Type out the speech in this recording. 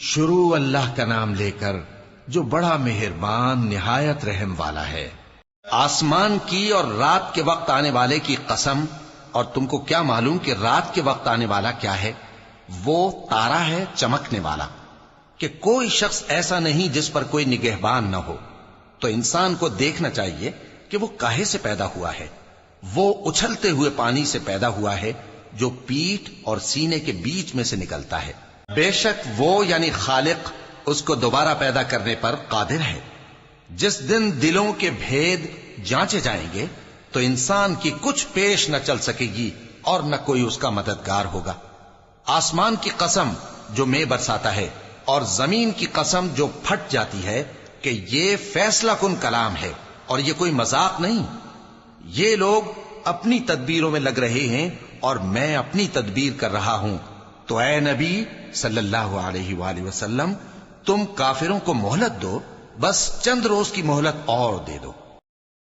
شروع اللہ کا نام لے کر جو بڑا مہربان نہایت رحم والا ہے۔ آسمان کی اور رات کے وقت آنے والے کی قسم، اور تم کو کیا معلوم کہ رات کے وقت آنے والا کیا ہے؟ وہ تارا ہے چمکنے والا، کہ کوئی شخص ایسا نہیں جس پر کوئی نگہبان نہ ہو۔ تو انسان کو دیکھنا چاہیے کہ وہ کاہے سے پیدا ہوا ہے۔ وہ اچھلتے ہوئے پانی سے پیدا ہوا ہے جو پیٹھ اور سینے کے بیچ میں سے نکلتا ہے۔ بے شک وہ یعنی خالق اس کو دوبارہ پیدا کرنے پر قادر ہے۔ جس دن دلوں کے بھید جانچے جائیں گے تو انسان کی کچھ پیش نہ چل سکے گی اور نہ کوئی اس کا مددگار ہوگا۔ آسمان کی قسم جو مے برساتا ہے، اور زمین کی قسم جو پھٹ جاتی ہے، کہ یہ فیصلہ کن کلام ہے اور یہ کوئی مذاق نہیں۔ یہ لوگ اپنی تدبیروں میں لگ رہے ہیں اور میں اپنی تدبیر کر رہا ہوں۔ تو اے نبی صلی اللہ علیہ وآلہ وسلم، تم کافروں کو مہلت دو، بس چند روز کی مہلت اور دے دو۔